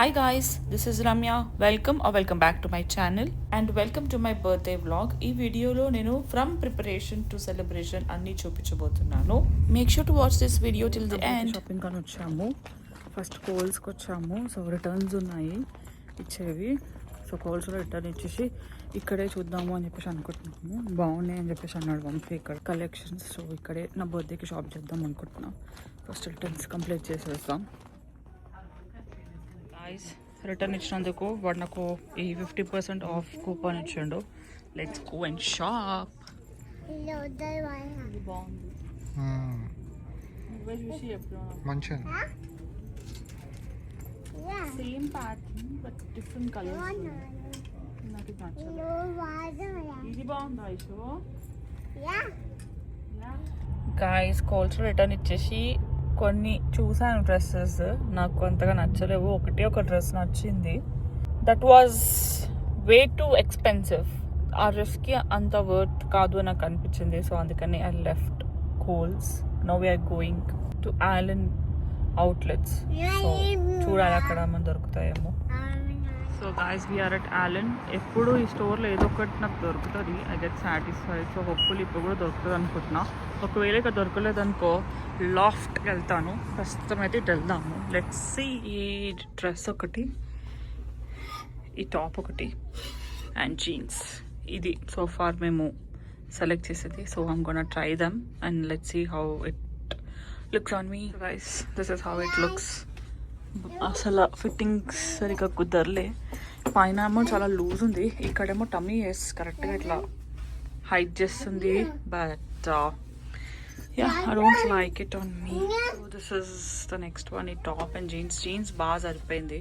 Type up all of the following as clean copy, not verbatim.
Hi guys, this is Ramya. Welcome back to my channel and welcome to my birthday vlog. ఈ వీడియోలో నేను from preparation to celebration అన్ని చూపించబోతున్నాను. Make sure to watch this video till the end. Shopping అని వచ్చాము. First కోల్స్కి వచ్చాము. So returns ఉన్నాయి ఇచ్చేవి. సో కోల్స్లో రిటర్న్ ఇచ్చేసి ఇక్కడే చూద్దాము అని చెప్పేసి అనుకుంటున్నాము. బాగున్నాయి అని చెప్పేసి అన్నాడు వంశీ ఇక్కడ కలెక్షన్స్. సో ఇక్కడే నా బర్త్డేకి షాప్ చేద్దాం అనుకుంటున్నాను. ఫస్ట్ రిటర్న్స్ కంప్లీట్ చేసేస్తాం. రిటర్న్ ఇచ్చినందుకు వాడు నాకు ఈ 50% ఆఫ్ కూపన్ ఇచ్చిండు. Let's go and shop. బాగుంది చూసి మంచిగా same pattern but different colours. నాకు నచ్చలేదు. ఇది బాగుందా ఐషో? గాయ్స్ కోల్స్ రిటర్న్ ఇచ్చేసి కొన్ని చూసాను డ్రెస్సెస్, నాకు అంతగా నచ్చలేవు. ఒక డ్రెస్ నచ్చింది. That was way too expensive. ఆ డ్రెస్కి అంత వర్త్ కాదు అని నాకు అనిపించింది. సో అందుకని I left Kohl's. Now we're going to Allen outlets. So చూడాలి అక్కడ మనం దొరుకుతాయేమో. So guys we're at Allen. ఎప్పుడు ఈ స్టోర్లో ఏదో ఒకటి నాకు దొరుకుతుంది. I get satisfied. So hopefully ఇప్పుడు కూడా దొరుకుతుంది అనుకుంటున్నా. ఒకవేళ ఇక్కడ దొరకలేదనుకో లాఫ్ట్కి వెళ్తాను. ప్రస్తుతం అయితే ఇటు వెళ్దాము. Let's see. ఈ డ్రెస్ ఒకటి, ఈ టాప్ ఒకటి అండ్ జీన్స్. ఇది సో ఫార్ మేము సెలెక్ట్ చేసేది. So I'm gonna try them and let's see how it looks on me. Guys this is how it looks. అసలు ఫిట్టింగ్స్ సరిగ్గా కుదరలే. పైన ఏమో చాలా లూజ్ ఉంది, ఇక్కడేమో టమ్మీ ఎస్ కరెక్ట్గా ఇట్లా హైట్ చేస్తుంది. But yeah, I don't like it on me. So this is the next one. ఈ టాప్ అండ్ జీన్స్ బాగా సరిపోయింది.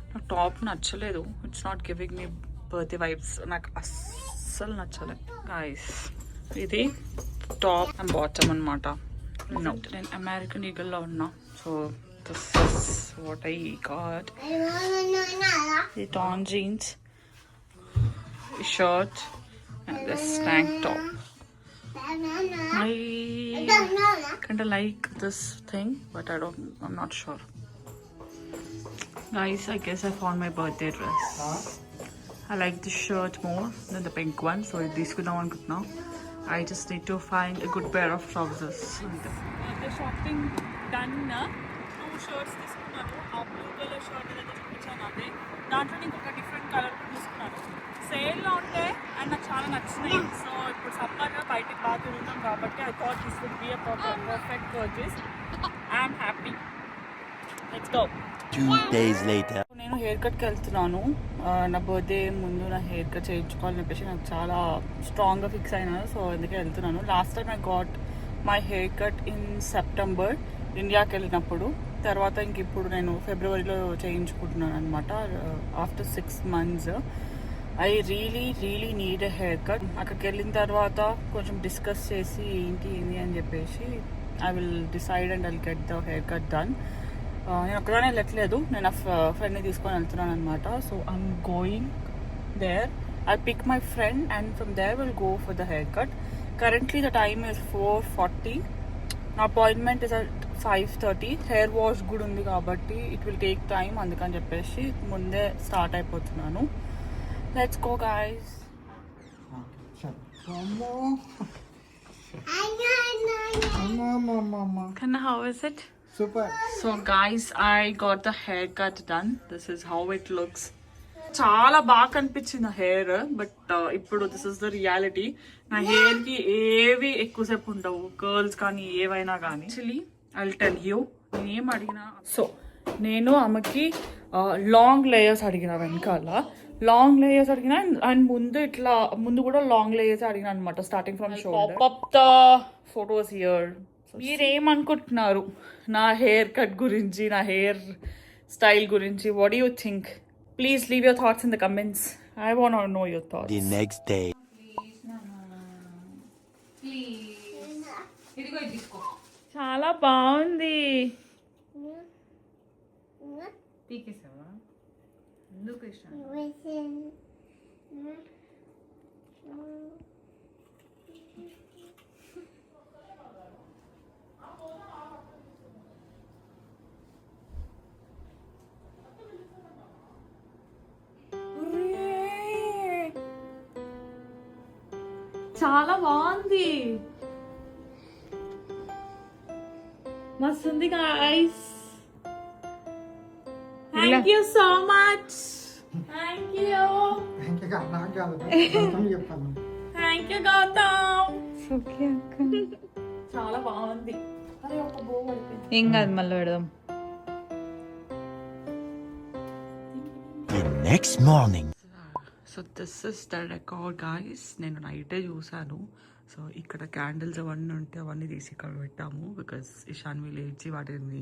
నాకు టాప్ నచ్చలేదు. It's not giving me birthday vibes. నాకు అస్సలు నచ్చలేదు గాయస్. ఇది టాప్ అండ్ బాటమ్ అనమాట. నేను అమెరికన్ ఈగల్లో ఉన్నా. So this is what I got. The torn jeans, shirt and this tank top. I kind of like this thing, but I'm not sure. Guys, I guess I found my birthday dress. I like the shirt more than the pink one, so this could not one now. I just need to find a good pair of trousers. The shopping done na. 2 shirts తీసుకున్నాను. ఆ blue colour shirt ఏదైతే చూపించాను అదే. దాంట్లో ఇంకొక different colour తీసుకున్నాను. సేల్లో ఉంటే అండ్ నాకు చాలా నచ్చినాయి. సో ఇప్పుడు సమ్మర్గా బయటికి బాగా తిరుగుతాం కాబట్టి I thought this would be a perfect purchase. I'm happy. Let's go. 2 days later. నేను హెయిర్ కట్కి వెళ్తున్నాను. నా బర్త్డే ముందు నా హెయిర్ కట్ చేయించుకోవాలని చెప్పేసి నాకు చాలా స్ట్రాంగ్గా ఫిక్స్ అయినాను. సో అందుకే వెళ్తున్నాను. Last time I got my haircut in September ఇండియాకి వెళ్ళినప్పుడు. తర్వాత ఇంక ఇప్పుడు నేను ఫిబ్రవరిలో చేయించుకుంటున్నాను అనమాట. After 6 months I really need a haircut. అక్కడికి వెళ్ళిన తర్వాత కొంచెం డిస్కస్ చేసి ఏంటి అని చెప్పేసి I will decide and I will get the haircut done. నేను ఒక్కదానే వెళ్ళట్లేదు, నేను నా ఫ్రెండ్ని తీసుకొని వెళ్తున్నాను అనమాట. So I'm going there. I pick my friend and from there will go for the haircut. Currently the time is 4:40. నా appointment is at 5:30. Hair wash కూడా ఉంది కాబట్టి ఇట్ విల్ టేక్ టైమ్. అందుకని చెప్పేసి ముందే స్టార్ట్ అయిపోతున్నాను. Let's go, guys. Kanna, how is it? Super. So, guys, I got the haircut done. This is how it looks. చాలా బాగా కనిపించింది హెయిర్, బట్ ఇప్పుడు దిస్ ఇస్ ద రియాలిటీ. నా hair కి ఏవి ఎక్కువసేపు ఉండవు, కర్ల్స్ కానీ ఏవైనా కానీ. Actually I will tell you నేను ఏం అడిగినా. సో నేను ఆమెకి లాంగ్ లేయర్స్ అడిగిన, వెనకాల లాంగ్ లేయర్స్ అడిగిన అండ్ ముందు కూడా లాంగ్ లేయర్స్ అడిగిన అనమాట. Starting from shoulder. Pop the photos here. మీరేమనుకుంటున్నారు నా హెయిర్ కట్ గురించి, నా హెయిర్ స్టైల్ గురించి? What do you think? Please leave your thoughts in the comments. I want to know your thoughts. The next day. చాలా బాగుంది. చాలా బాగుంది, మస్తుంది guys. Thank you so much. Thank you Gautam. చాలా బాగుంది. ఏం కాదు, మళ్ళీ పెడదాం. The next morning. So this is the record guys. నేను నైటే చూసాను. సో ఇక్కడ క్యాండిల్స్ అవన్నీ ఉంటే అవన్నీ తీసి ఇక్కడ పెట్టాము. బికాస్ ఇషాన్వి లేచి వాటిని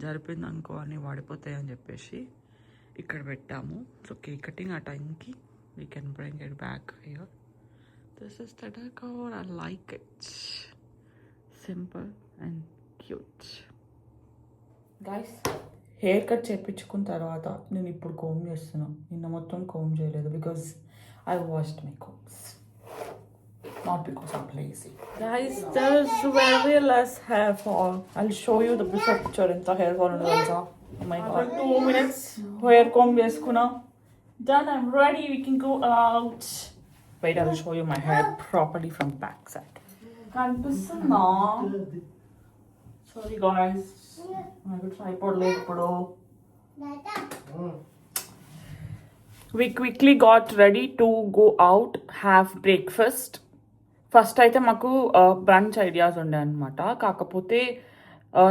జరిపింది అనుకో అన్నీ వాడిపోతాయి అని చెప్పేసి ఇక్కడ పెట్టాము. సో కేక్ కటింగ్ ఆ టైంకి we can bring it back here. This is the record. I like it. Simple and cute. Guys hair cut చేయించుకున్న తర్వాత నేను ఇప్పుడు కోమ్ చేస్తున్నాను. నిన్న మొత్తం కోమ్ చేయలేదు because I washed my combs, not because I'm lazy. Guys, there's very less hair fall. I'll show you the picture in the hair fall. Oh my god. 2 minutes hair comb cheskuna. Done, I'm ready. We can go out. Wait, I'll show you my hair properly from back side. Kanpistunda? Sorry guys. I will tripod late pado. We quickly got ready to go out, have breakfast. First అయితే మాకు branch ideas ఉండే అనమాట, కాకపోతే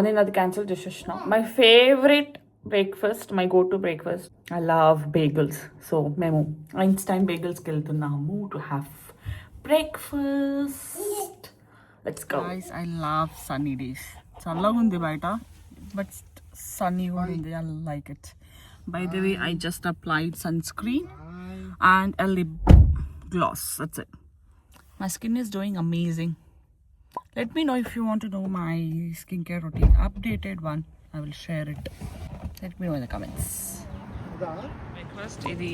నేను అది cancel చేసేసిన. My favourite breakfast, my go to breakfast, I love bagels. So మేము Einstein బేగల్స్కి వెళ్తున్నాము to have breakfast. Let's go. Guys, I love sunny days. చల్లగా ఉంది బయట బట్ సన్నీ కూడా ఉంది. I like it. By the way, I just applied sunscreen and a lip gloss. That's it. My skin is doing amazing. Let me know if you want to know my skincare routine. Updated one. I will share it. Let me know in the comments. Breakfast idi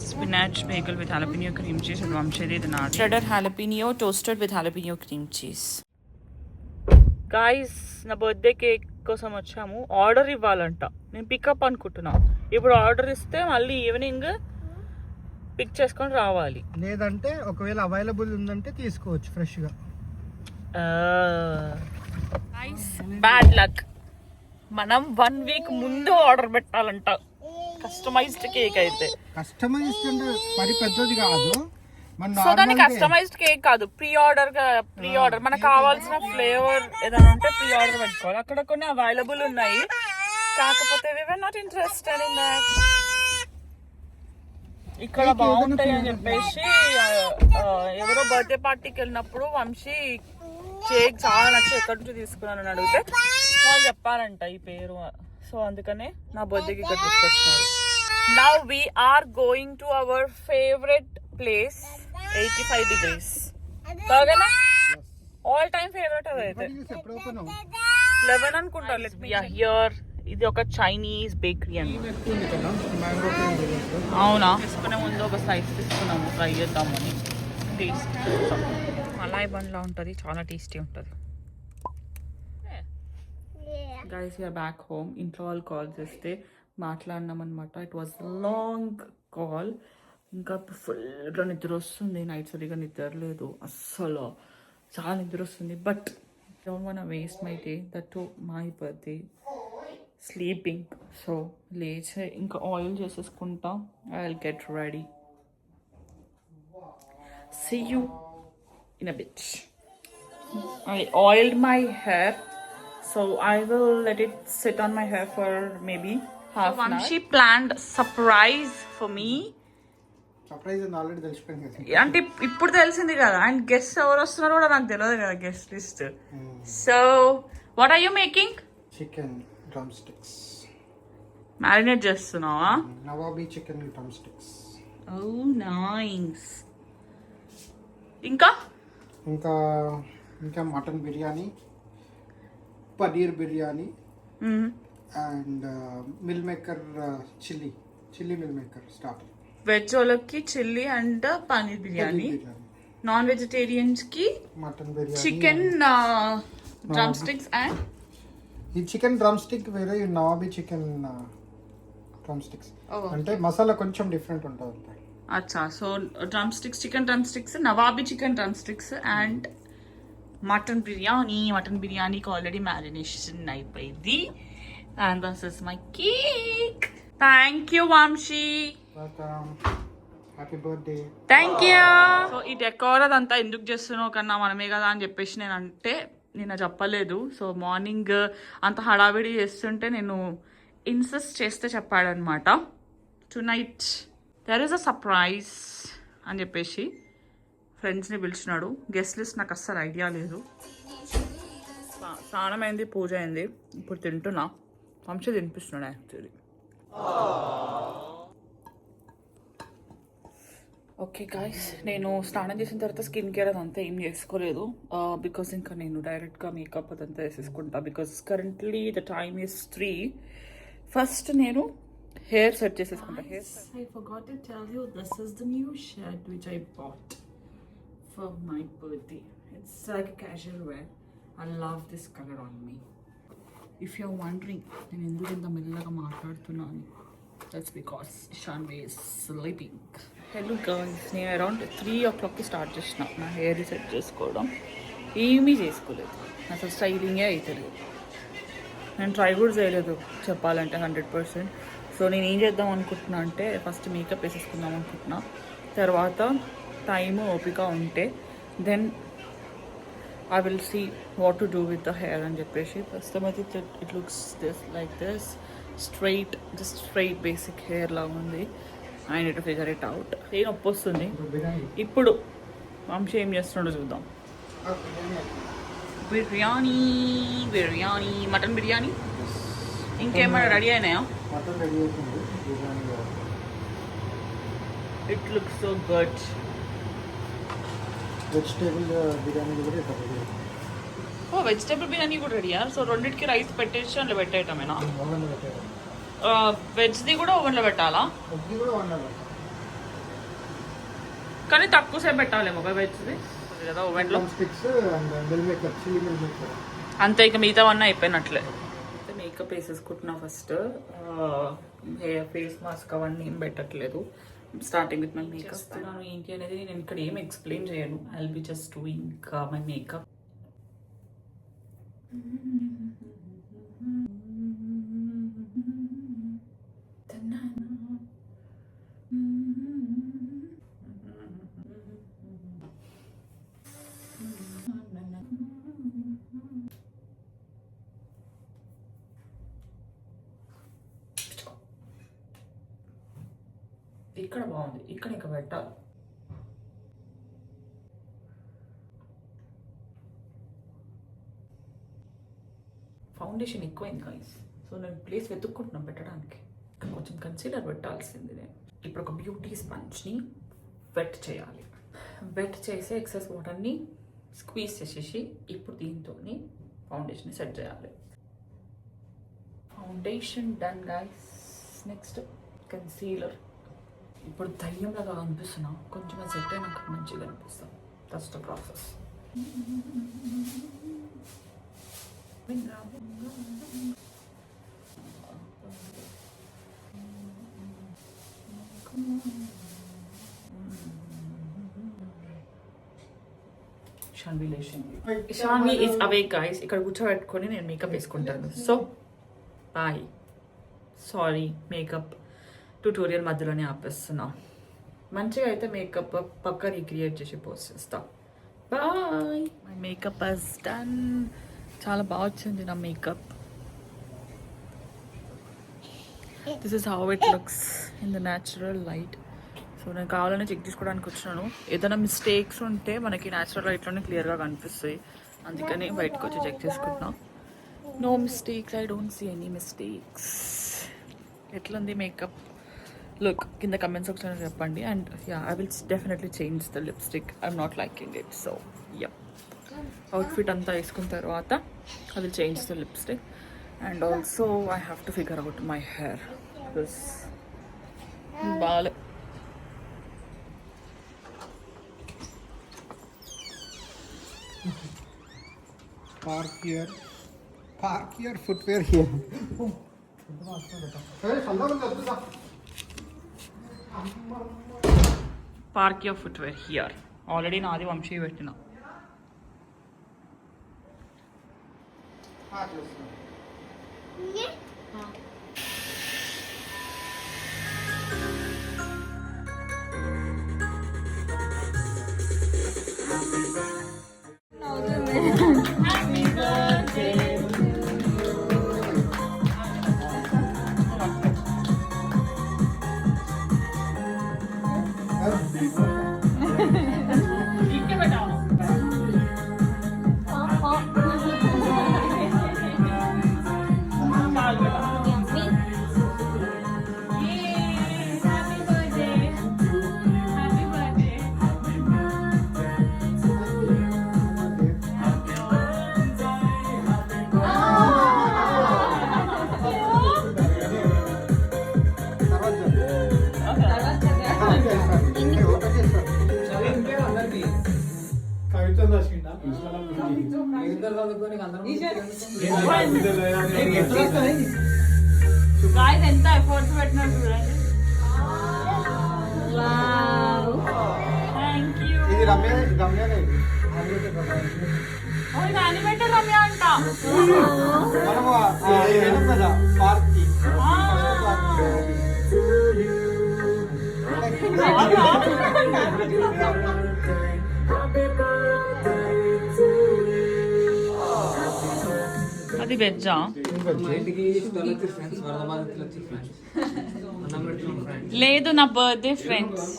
spinach bagel with jalapeno cream cheese and vamshedi dinner. Cheddar jalapeno toasted with jalapeno cream cheese. Guys, నా birthday cake కోసం వచ్చాము. Order ఇవ్వాలంట. నేను pickup అనుకుంటున్నా. ఇప్పుడు order ఇస్తే మళ్ళీ evening pick చేసుకొని రావాలి. లేదంటే ఒకవేళ అవైలబుల్ ఉందంటే తీసుకోవచ్చు ఫ్రెష్ గా. Bad luck. మనం 1 వీక్ ముందు ఆర్డర్ పెట్టాలంట కస్టమైజ్డ్ కేక్. అయితే కస్టమైజ్డ్ అంటే మరి పెద్దది కాదు. సో దాన్ని కస్టమైజ్డ్ కేక్ కాదు, ప్రీ ఆర్డర్ మనకు కావాల్సిన ఫ్లేవర్ ఏదైనా ఉంటే ప్రీ ఆర్డర్ పెట్టుకోవాలి. అక్కడ కొన్ని అవైలబుల్ ఉన్నాయి, కాకపోతే we were not interested in that. ఇక్కడ బాగుంటాయి అని చెప్పేసి ఎవరో బర్త్డే పార్టీకి వెళ్ళినప్పుడు వంశీ కేక్ చాలా నచ్చి ఎక్కడి నుంచి తీసుకున్నాను అని అడిగితే వాళ్ళు చెప్పారంట ఈ పేరు. సో అందుకనే నా బర్త్డేకి ఇక్కడ తీసుకొచ్చినారు. Now we're going to our favourite place, 85 degrees. కాగనా ఆల్ టైమ్ ఫేవరెట్ అదైతే 11 అనుకుంటా. Let me here. ఇది ఒక చైనీస్ బేకరీ అని. అవునా, తీసుకునే ముందు ఒక స్లైస్ తీసుకున్నాము, ట్రై చేద్దామని. టేస్ట్ మలాయ్ బండ్లా ఉంటుంది, చాలా టేస్టీ ఉంటుంది. Guys, we're back home. ఇంట్లో వాళ్ళు కాల్ చేస్తే మాట్లాడినాం అనమాట. It was long call. ఇంకా ఫుల్గా నిద్ర వస్తుంది. నైట్ సరిగా నిద్ర లేదు అస్సలు, చాలా నిద్ర వస్తుంది. But don't want waste my day, that to my birthday sleeping. So లేచే ఇంకా ఆయిల్ చేసేసుకుంటా. I will get ready. See you in a bit. I oiled my hair, so I will let it sit on my hair for maybe half an hour. She planned surprise for me. Surprise already తెలిసిపోయింది కదా. అంటే ఇప్పుడు తెలిసింది కదా, and guest ఎవరు వస్తున్నారో కూడా నాకు తెలియదు కదా guest list. So what are you making? Chicken drumsticks marinate చేస్తున్నావా? Nawabi chicken drumsticks. Oh nice. ఇంకా ఇంకా mutton biryani, paneer biryani and meal maker chilli meal maker starter. Veg వాళ్ళకి chilli and paneer biryani, non vegetarians కి mutton biryani, chicken drumsticks. And ఈ chicken drumstick వేరే, Nawabi chicken drum sticks. అంటే మసాలా కొంచెం different ఉంటుంది. అచ్చా so drumsticks, chicken drumsticks, Nawabi chicken drumsticks and mutton బిర్యానీకి already marination అయిపోయింది. And this is my cake. Thank you Vamshi. Happy birthday. Thank you. So ఈ decor అదంతా ఎందుకు చేస్తున్నావు కన్నా మనమే కదా అని చెప్పేసి నేను అంటే నిన్న చెప్పలేదు. సో మార్నింగ్ అంత హడావిడి చేస్తుంటే నేను ఇన్సిస్ట్ చేస్తే చెప్పాడనమాట tonight there is a surprise అని చెప్పేసి ఫ్రెండ్స్ని పిలిచినాడు. గెస్ట్ లిస్ట్ నాకు అస్సలు ఐడియా లేదు. స్నానం అయింది, పూజ అయింది, ఇప్పుడు తింటున్నా. వంశీ తినిపిస్తున్నాడు యాక్చువల్లీ. ఓకే గాయ్స్, నేను స్నానం చేసిన తర్వాత స్కిన్ కేర్ అదంతా ఏం చేసుకోలేదు బికాస్ ఇంకా నేను డైరెక్ట్గా మేకప్ అదంతా వేసేసుకుంటా because currently the time is 3. First నేను హెయిర్ సెట్ చేసేసుకుంటా. I forgot to tell you, this is the new shirt which I bought for my birthday. It's like a casual wear. I love this color on me. If you're wondering నేను ఎందుకు ఇంత మెల్లగా మాట్లాడుతున్నాను, that's because Shanvi is sleeping. Hello girls, నేను around 3 o'clockకి start చేసిన నా hair set చేసుకోవడం. ఏమీ చేసుకోలేదు, అసలు స్టైలింగే అవుతలేదు. నేను ట్రై కూడా చేయలేదు చెప్పాలంటే 100%. సో నేను ఏం చేద్దాం అనుకుంటున్నా అంటే ఫస్ట్ మేకప్ వేసేసుకుందాం అనుకుంటున్నా. తర్వాత టైం ఓపిక ఉంటే then I will see what to do with the hair అని చెప్పేసి. ప్రస్తుతం అయితే it looks this like this straight, just straight basic hair లాగా ఉంది. I need to figure it out. ఏం నొప్పి వస్తుంది ఇప్పుడు. వంశీ ఏం చేస్తున్నాడో చూద్దాం. బిర్యానీ మటన్ బిర్యానీ ఇంకేమైనా రెడీ అయినాయా? It looks so good. Vegetable biryani కూడా రెడీయా? సో రెండింటికి రైస్ పెట్టేసి అందులో పెట్టేయటమేనా? వెజ్ది కూడా ఓవెన్లో పెట్టాలా? కానీ తక్కువ సేపు పెట్టాలేమో వెజ్ది కదా ఓవెన్లో. అంతే, ఇక మిగతావన్నీ అయిపోయినట్లే. మేకప్ వేసేసుకుంటున్నా ఫస్ట్. హెయిర్, ఫేస్ మాస్క్ అవన్నీ ఏం పెట్టట్లేదు. Starting with my makeup. ఏంటి అనేది నేను ఇక్కడ ఏం ఎక్స్ప్లెయిన్ చేయను. I will be just doing my makeup. ఇక్కడ బాగుంది, ఇక్కడ ఇంకా పెట్టాలి. ఫౌండేషన్ ఎక్కువైంది గైస్. సో నేను ప్లేస్ వెతుక్కుంటున్నాను పెట్టడానికి. ఇక్కడ కొంచెం కన్సీలర్ పెట్టాల్సింది. నేను ఇప్పుడు ఒక బ్యూటీ స్పంజ్ని వెట్ చేయాలి. వెట్ చేసి ఎక్సెస్ వాటర్ని స్క్వీజ్ చేసేసి ఇప్పుడు దీంతో ఫౌండేషన్ సెట్ చేయాలి. Foundation done guys. Next concealer. ఇప్పుడు దయ్యంలాగా అనిపిస్తున్నా, కొంచెం సెట్ అయినాక మంచిగా అనిపిస్తాం. That's the process. Shanvi is awake guys. ఇక్కడ కూర్చోబెట్టుకొని నేను మేకప్ వేసుకుంటాను. So bye. Sorry, makeup tutorial మధ్యలోనే ఆపేస్తున్నా. మంచిగా అయితే మేకప్ పక్కా రీక్రియేట్ చేసి పోస్ట్ చేస్తా. Bye. My makeup has done. చాలా బాగా వచ్చింది నా makeup. This is how it looks in the natural light. So నేను కావాలని చెక్ చేసుకోవడానికి వచ్చినాను. ఏదైనా మిస్టేక్స్ ఉంటే మనకి న్యాచురల్ లైట్లోనే క్లియర్గా కనిపిస్తాయి. అందుకని బయటకు వచ్చి చెక్ చేసుకుంటున్నా. No mistakes, I don't see any mistakes. ఎట్లుంది మేకప్ లుక్ కింద కమెంట్ సెక్షన్లో చెప్పండి. And yeah, I will definitely change the lipstick. I'm not liking it. So yeah, outfit అంతా వేసుకున్న తర్వాత I will change the lipstick. And also I have to figure out my hair because బాగాలే. Park your footwear here. Hey, park your footwear here. Already నాది వంశీ పెట్టిన. Guys ఎంత efforts పెట్టినారు చూడండి. Thank you. ఇది రమ్యనే ఇది యానిమేటెడ్ రమ్య అంట. మనము వెళ్ళాం కదా పార్క్ కి. అది వెజ్జా? లేదు, నా బర్త్డే ఫ్రెండ్స్.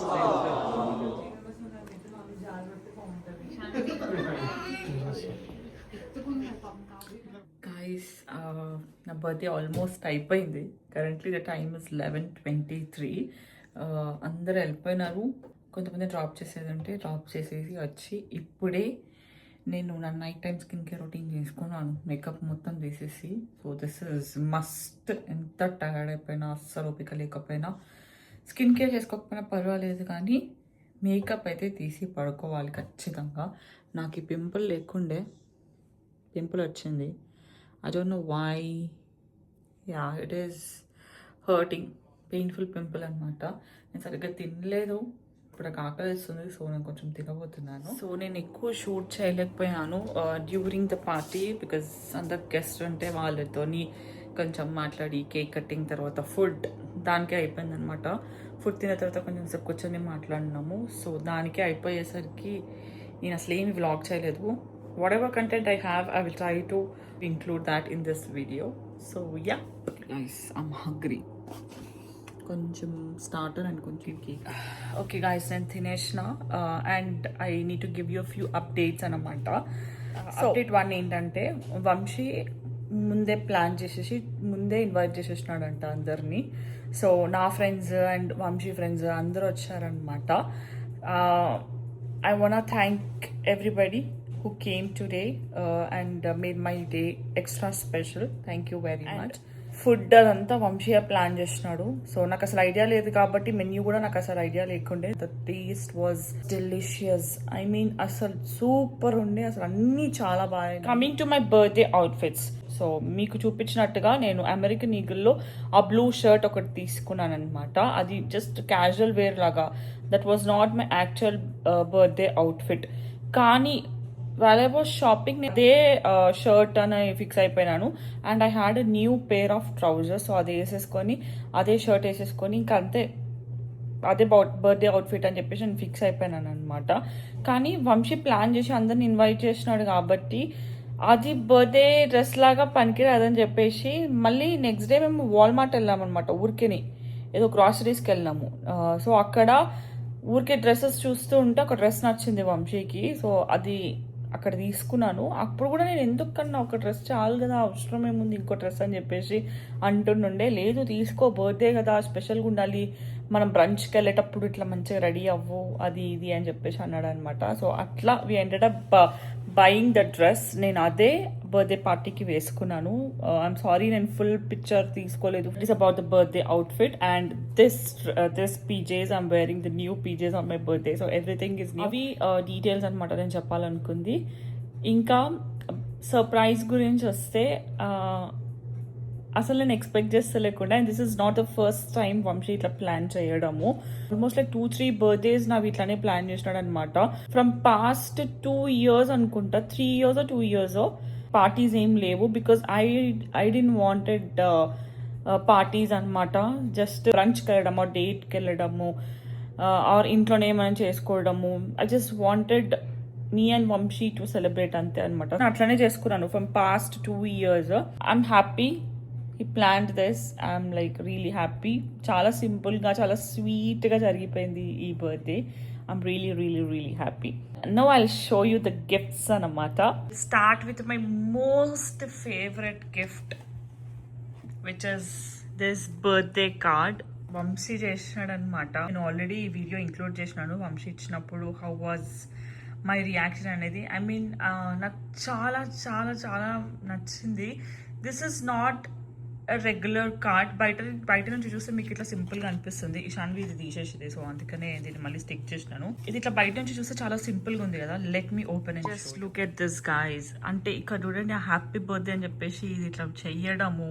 గైస్, నా బర్త్డే ఆల్మోస్ట్ అయిపోయింది. Currently the time is 11:23. అందరు వెళ్ళిపోయినారు. కొంతమంది డ్రాప్ చేసేదంటే డ్రాప్ చేసేసి వచ్చి ఇప్పుడే నేను నా night time skin care routine చేసుకున్నాను, మేకప్ మొత్తం తీసేసి. So this is must. ఎంత టైర్డ్ అయిపోయినా, అస్సలు ఓపిక లేకపోయినా, స్కిన్ కేర్ చేసుకోకపోయినా పర్వాలేదు, కానీ మేకప్ అయితే తీసి పడుకోవాలి ఖచ్చితంగా. నాకు ఈ పింపుల్ లేకుండే, పింపుల్ వచ్చింది. I don't know why. Yeah, it is hurting, painful pimple అనమాట. నేను సరిగ్గా తినలేదు, ఇప్పుడు నాకు ఆకలిస్తుంది. సో నేను కొంచెం తినబోతున్నాను. సో నేను ఎక్కువ షూట్ చేయలేకపోయాను డ్యూరింగ్ ద పార్టీ, బికాజ్ అందరు గెస్ట్ ఉంటే వాళ్ళతోని కొంచెం మాట్లాడి కేక్ కటింగ్ తర్వాత ఫుడ్ దానికే అయిపోయింది అనమాట. ఫుడ్ తిన్న తర్వాత కొంచెం సేపు కూర్చొని మాట్లాడినాము. సో దానికే అయిపోయేసరికి నేను అసలు ఏమి వ్లాగ్ చేయలేదు. whatever content I have, I will try to include that in this video. So yeah, guys, I'm hungry. కొంచెం స్టార్టర్ అండ్ కొంచెం కేక్. ఓకే గాయస్, నేను తినేసిన and I need to give you few updates అనమాట. Update 1 ఏంటంటే, వంశీ ముందే plan చేసేసి ముందే invite చేసేసినాడంట అందరినీ. సో నా ఫ్రెండ్స్ అండ్ వంశీ ఫ్రెండ్స్ అందరూ వచ్చారనమాట. I want thank everybody who came today and made my day extra special. Thank you very much. Food అదంతా వంశీయ ప్లాన్ చేసినాడు. సో నాకు అసలు ఐడియా లేదు కాబట్టి మెన్యూ కూడా నాకు అసలు ఐడియా లేకుండే. The taste was delicious. I mean అసలు సూపర్ ఉండే, అసలు అన్నీ చాలా బాగా. Coming to my birthday outfits, so మీకు చూపించినట్టుగా నేను అమెరికన్ ఈగిల్లో ఆ బ్లూ షర్ట్ ఒకటి తీసుకున్నాను అనమాట. అది జస్ట్ క్యాజువల్ వేర్ లాగా. That was not my actual birthday outfit. కానీ while I was shopping, అదే షర్ట్ అని ఫిక్స్ అయిపోయినాను. And I had a new pair of trousers. So అది వేసేసుకొని అదే షర్ట్ వేసేసుకొని ఇంకా అంతే, అదే బర్త్డే అవుట్ఫిట్ అని చెప్పేసి నేను ఫిక్స్ అయిపోయినాను అనమాట. కానీ వంశీ ప్లాన్ చేసి అందరిని ఇన్వైట్ చేసినాడు కాబట్టి అది బర్త్డే డ్రెస్ లాగా పనికిరాదని చెప్పేసి మళ్ళీ నెక్స్ట్ డే మేము వాల్మార్ట్ వెళ్ళామన్నమాట. ఊరికేని ఏదో గ్రాసరీస్కి వెళ్ళినాము. సో అక్కడ ఊరికే డ్రెస్సెస్ చూస్తూ ఉంటే ఒక డ్రెస్ నచ్చింది వంశీకి. సో అది అక్కడ తీసుకున్నాను. అప్పుడు కూడా నేను ఎందుకన్నా ఒక డ్రెస్ చాలు కదా, అవసరం ఏముంది ఇంకో డ్రెస్ అని చెప్పేసి అంటుండే. లేదు తీసుకో, బర్త్డే కదా, స్పెషల్గా ఉండాలి, మనం బ్రంచ్కి వెళ్ళేటప్పుడు ఇట్లా మంచిగా రెడీ అవ్వు, అది ఇది అని చెప్పేసి అన్నాడు అనమాట. సో అట్లా we ended up buying the dress. నేను అదే బర్త్డే పార్టీకి వేసుకున్నాను. ఐఎమ్ సారీ, నేను ఫుల్ పిక్చర్ తీసుకోలేదు. It is about the birthday outfit and this PJs I'm wearing the new PJs on my birthday. So everything is new. అవి details అనమాట నేను చెప్పాలనుకుంది. ఇంకా సర్ప్రైజ్ గురించి వస్తే అసలు నేను ఎక్స్పెక్ట్ చేస్తలేకుండా and this is not the first time Vamshi ఇట్లా ప్లాన్ చేయడము. ఆల్మోస్ట్ లైక్ 2-3 బర్త్డేస్ నావి ఇట్లానే ప్లాన్ చేసినాడు అనమాట. ఫ్రమ్ పాస్ట్ 2 years అనుకుంటా, 3 years or 2 years పార్టీస్ ఏం లేవు because I didn't wanted parties అనమాట. జస్ట్ లంచ్కి వెళ్ళడము, డేట్కి వెళ్ళడము ఆర్ ఇంట్లోనే ఏమైనా చేసుకోవడము. I just wanted me and Vamshi to celebrate అంతే అనమాట. అట్లానే చేసుకున్నాను from past 2 years. I'm happy he planned this. I'm like really happy. చాలా సింపుల్గా చాలా స్వీట్గా జరిగిపోయింది ఈ birthday. I'm really happy. Now I'll show you the gifts అనమాట. Start with my most favorite gift, which is this birthday card. Vamshi చేసినాడు అనమాట. నేను ఆల్రెడీ ఈ వీడియో ఇంక్లూడ్ చేసినాను వంశీ ఇచ్చినప్పుడు హౌ వాజ్ మై రియాక్షన్ అనేది. ఐ మీన్ నాకు చాలా చాలా చాలా నచ్చింది. This is not regular card. బయట నుంచి చూస్తే మీకు ఇట్లా సింపుల్గా అనిపిస్తుంది. ఇషాన్వి ఇది తీసేసింది, సో అందుకనే దీన్ని మళ్ళీ స్టిక్ చేసినాను. ఇది ఇట్లా బయట నుంచి చూస్తే చాలా సింపుల్గా ఉంది కదా. Let me open and just look at this guys. అంటే ఇక్కడ చూడండి హ్యాపీ బర్త్డే అని చెప్పేసి ఇది ఇట్లా చెయ్యడము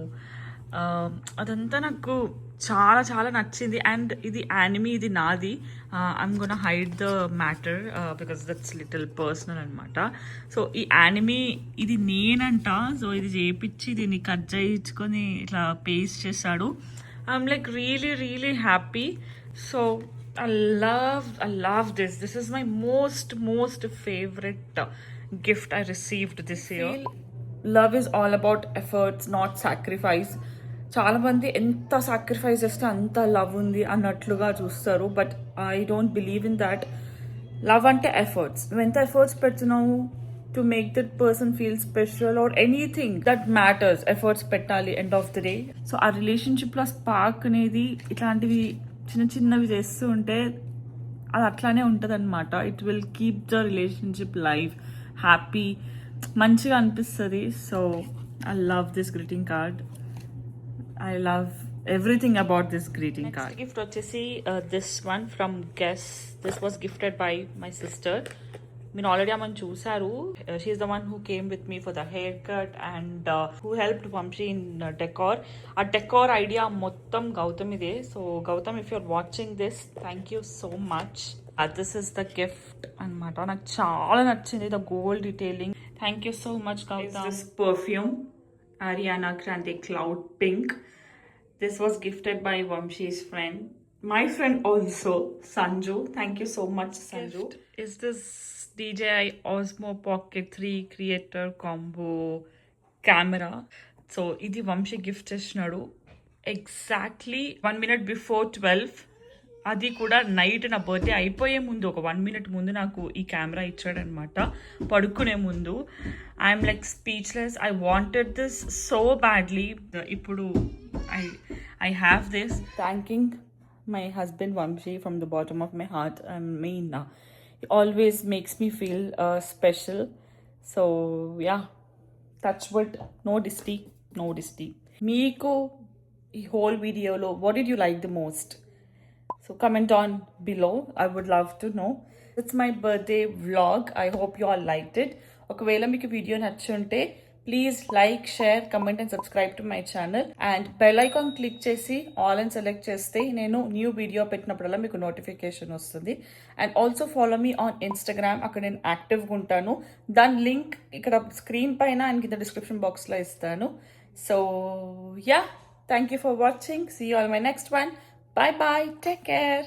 అదంతా నాకు చాలా చాలా నచ్చింది. అండ్ ఇది యానిమీ, ఇది నాది. I'm gonna hide the matter because that's little personal అనమాట. సో ఈ యానిమీ ఇది నేనంట. సో ఇది చేయించి దీన్ని కట్ చేయించుకొని ఇట్లా పేస్ట్ చేశాడు. I'm like really happy. So I love this. This is my most favorite gift I received this year. Love is all about efforts, not sacrifice. చాలా మంది ఎంత సాక్రిఫైస్ చేస్తే అంత లవ్ ఉంది అన్నట్లుగా చూస్తారు. But I don't believe in that. Love అంటే efforts. నువ్వు ఎంత ఎఫర్ట్స్ పెడుతున్నావు to make that person feel special or anything that matters. Efforts పెట్టాలి end of the day. So ఆ రిలేషన్షిప్లో స్పార్క్ అనేది ఇట్లాంటివి చిన్నవి చేస్తూ ఉంటే అది అట్లానే ఉంటుంది అనమాట. It will keep the relationship life happy, మంచిగా అనిపిస్తుంది. So I love this greeting card. I love everything about this greeting card. Next gift వచ్చేసి this one from Guess. This was gifted by my sister. మీరు already ఆమెను చూసారు. She is the one who came with me for the haircut and who helped Vamshi in decor. ఆ decor idea మొత్తం గౌతమిదే. So Gautam, if you're watching this, thank you so much. This is the gift అనమాట. నాకు చాలా నచ్చింది the gold detailing. Thank you so much Gautam. This perfume Ariana Grande Cloud Pink. This was gifted by Vamshi's friend. My friend also, Sanju. Thank you so much, Sanju. Is this DJI Osmo Pocket 3 Creator Combo camera. So, idi Vamshi gift chesnadu. Exactly 1 minute before 12. అది కూడా night నా birthday అయిపోయే ముందు ఒక 1 minute ముందు నాకు ఈ camera ఇచ్చాడనమాట పడుకునే ముందు. I'm like speechless. I wanted this so badly. ఇప్పుడు I have this. Thanking my husband Vamshi from the bottom of my heart. I mean he always makes me feel special. So yeah, touch wood, no disty. Meeku ee whole video lo what did you like the most? So comment on below. I would love to know. It's my birthday vlog. I hope you all liked it. ఒకవేళ మీకు video నచ్చుంటే please like, share, comment and subscribe to my channel. And bell icon click చేసి all అని select చేస్తే నేను new video పెట్టినప్పుడల్లా మీకు notification వస్తుంది. And also follow me on Instagram. అక్కడ నేను యాక్టివ్గా ఉంటాను. దాని లింక్ ఇక్కడ స్క్రీన్ పైన అండ్ కింద డిస్క్రిప్షన్ బాక్స్లో ఇస్తాను. So yeah, thank you for watching. See you all my next one. Bye bye. Take care.